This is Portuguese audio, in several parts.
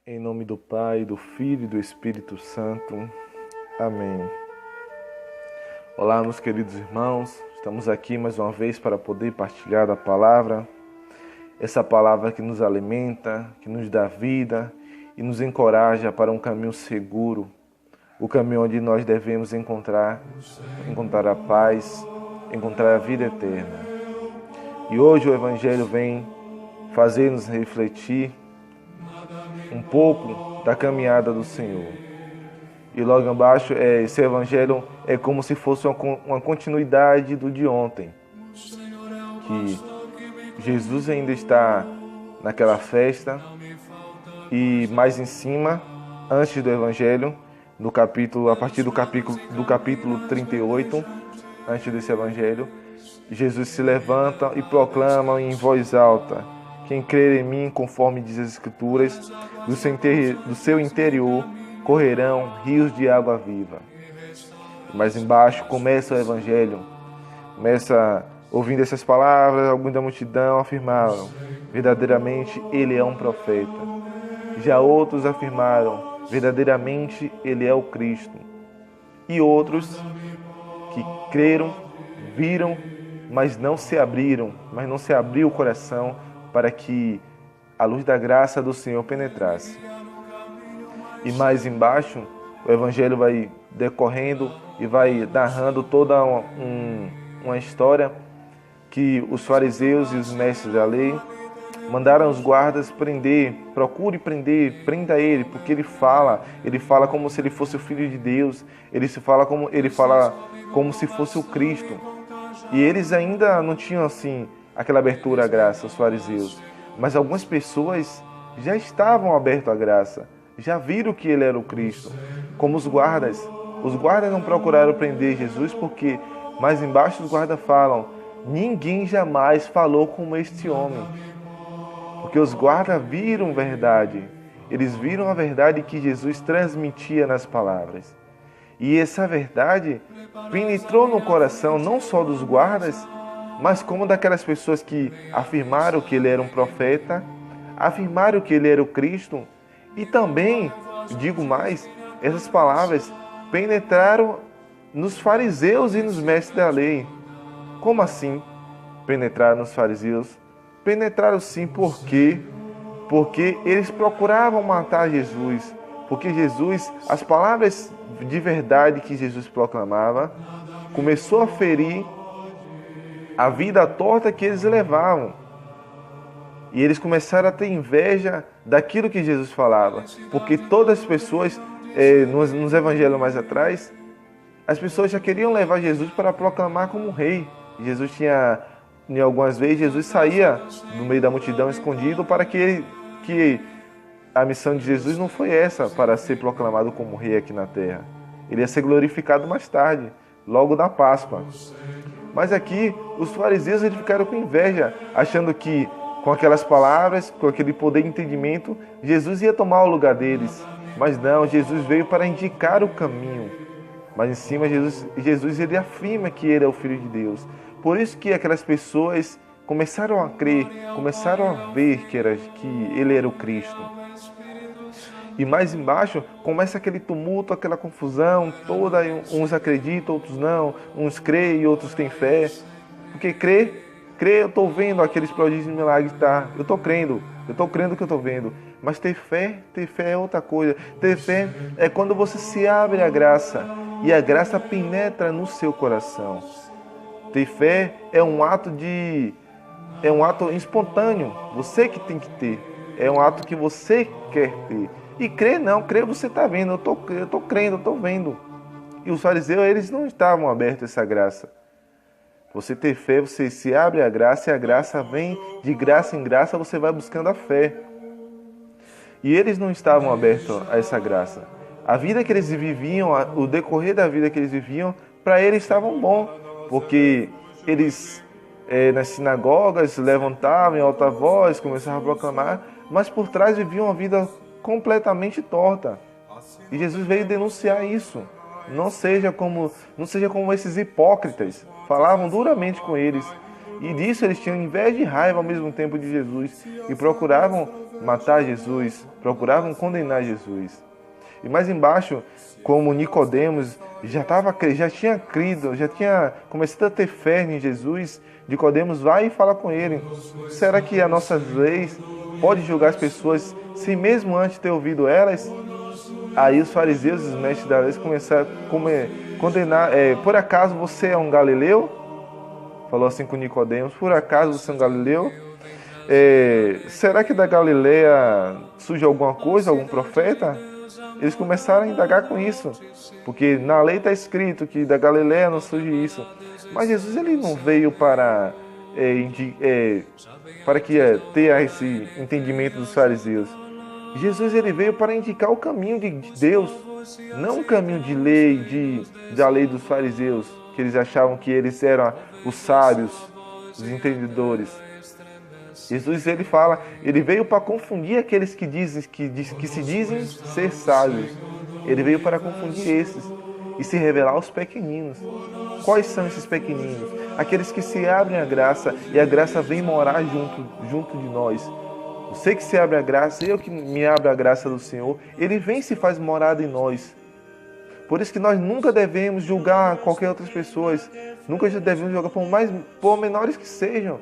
Em nome do Pai, do Filho e do Espírito Santo. Amém. Olá, meus queridos irmãos. Estamos aqui mais uma vez para poder partilhar da palavra. Essa palavra que nos alimenta, que nos dá vida e nos encoraja para um caminho seguro. O caminho onde nós devemos encontrar a paz, encontrar a vida eterna. E hoje o Evangelho vem fazer-nos refletir um pouco da caminhada do Senhor. E logo abaixo, esse Evangelho é como se fosse uma continuidade do de ontem. Que Jesus ainda está naquela festa e mais em cima, antes do Evangelho, a partir do capítulo 38, antes desse Evangelho, Jesus se levanta e proclama em voz alta: quem crer em mim, conforme diz as Escrituras, do seu interior correrão rios de água viva. Mais embaixo começa o Evangelho. Ouvindo essas palavras, alguns da multidão afirmaram: verdadeiramente ele é um profeta. Já outros afirmaram: verdadeiramente ele é o Cristo. E outros que creram, viram, mas não se abriu o coração para que a luz da graça do Senhor penetrasse. E mais embaixo, o Evangelho vai decorrendo e vai narrando toda uma história que os fariseus e os mestres da lei mandaram os guardas prender, procure prender, prenda ele, porque ele fala como se ele fosse o Filho de Deus, ele fala como se fosse o Cristo. E eles ainda não tinham assim aquela abertura à graça, os fariseus. Mas algumas pessoas já estavam abertas à graça, já viram que ele era o Cristo, como os guardas. Os guardas não procuraram prender Jesus porque mais embaixo os guardas falam: ninguém jamais falou como este homem. Porque os guardas viram verdade, eles viram a verdade que Jesus transmitia nas palavras. E essa verdade penetrou no coração não só dos guardas, mas como daquelas pessoas que afirmaram que ele era um profeta, afirmaram que ele era o Cristo, e também, digo mais, essas palavras penetraram nos fariseus e nos mestres da lei. Como assim penetraram nos fariseus? Penetraram sim, por quê? Porque eles procuravam matar Jesus, porque Jesus, as palavras de verdade que Jesus proclamava, começou a ferir a vida torta que eles levavam. E eles começaram a ter inveja daquilo que Jesus falava. Porque todas as pessoas, nos evangelhos mais atrás, as pessoas já queriam levar Jesus para proclamar como rei. Jesus tinha, em algumas vezes, Jesus saía no meio da multidão escondido para que a missão de Jesus não foi essa, para ser proclamado como rei aqui na terra. Ele ia ser glorificado mais tarde, logo na Páscoa. Mas aqui, os fariseus eles ficaram com inveja, achando que com aquelas palavras, com aquele poder de entendimento, Jesus ia tomar o lugar deles. Mas não, Jesus veio para indicar o caminho. Mas em cima, Jesus ele afirma que ele é o Filho de Deus. Por isso que aquelas pessoas começaram a crer, começaram a ver que ele era o Cristo. E mais embaixo começa aquele tumulto, aquela confusão toda, uns acreditam, outros não, uns creem e outros têm fé. Porque crer, eu estou vendo aqueles prodígios e milagres, tá? Eu estou crendo que eu estou vendo. Mas ter fé é outra coisa. Ter fé é quando você se abre à graça e a graça penetra no seu coração. Ter fé é um ato espontâneo, você que tem que ter. É um ato que você quer ter. E crer não, crer você está vendo, eu estou crendo, eu estou vendo. E os fariseus, eles não estavam abertos a essa graça. Você ter fé, você se abre à graça e a graça vem de graça em graça, você vai buscando a fé. E eles não estavam abertos a essa graça. A vida que eles viviam, o decorrer da vida que eles viviam, para eles estavam bom, porque eles nas sinagogas levantavam em alta voz, começavam a proclamar, mas por trás viviam uma vida completamente torta. E Jesus veio denunciar isso. Não seja como esses hipócritas. Falavam duramente com eles. E disso eles tinham inveja e raiva ao mesmo tempo de Jesus. E procuravam matar Jesus, procuravam condenar Jesus. E mais embaixo, como Nicodemos já tinha crido, já tinha começado a ter fé em Jesus, Nicodemos vai e fala com ele: será que a nossa lei pode julgar as pessoas sem mesmo antes ter ouvido elas? Aí os fariseus e os mestres da lei começaram a condenar: por acaso você é um galileu? Falou assim com Nicodemos: por acaso você é um galileu? Será que da Galileia surge alguma coisa, algum profeta? Eles começaram a indagar com isso, porque na lei está escrito que da Galileia não surge isso. Mas Jesus ele não veio para ter esse entendimento dos fariseus. Jesus ele veio para indicar o caminho de Deus, não o caminho de lei, da lei dos fariseus, que eles achavam que eles eram os sábios, os entendedores. Jesus ele veio para confundir aqueles que se dizem ser sábios. Ele veio para confundir esses e se revelar aos pequeninos. Quais são esses pequeninos? Aqueles que se abrem à graça e a graça vem morar junto de nós. Você que se abre a graça, eu que me abro a graça do Senhor, Ele vem e se faz morada em nós. Por isso que nós nunca devemos julgar qualquer outras pessoas. Nunca devemos julgar por menores que sejam.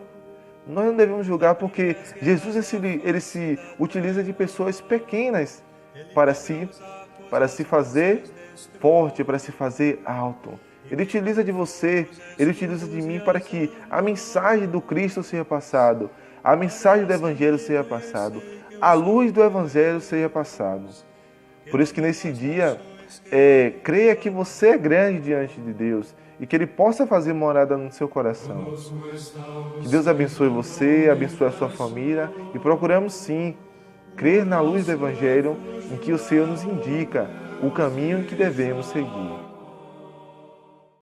Nós não devemos julgar porque Jesus ele se utiliza de pessoas pequenas para se fazer forte, para se fazer alto. Ele utiliza de você, ele utiliza de mim para que a mensagem do Cristo seja passada, a mensagem do Evangelho seja passada, a luz do Evangelho seja passada. Por isso que nesse dia, creia que você é grande diante de Deus e que Ele possa fazer morada no seu coração. Que Deus abençoe você, abençoe a sua família e procuramos sim crer na luz do Evangelho em que o Senhor nos indica o caminho que devemos seguir.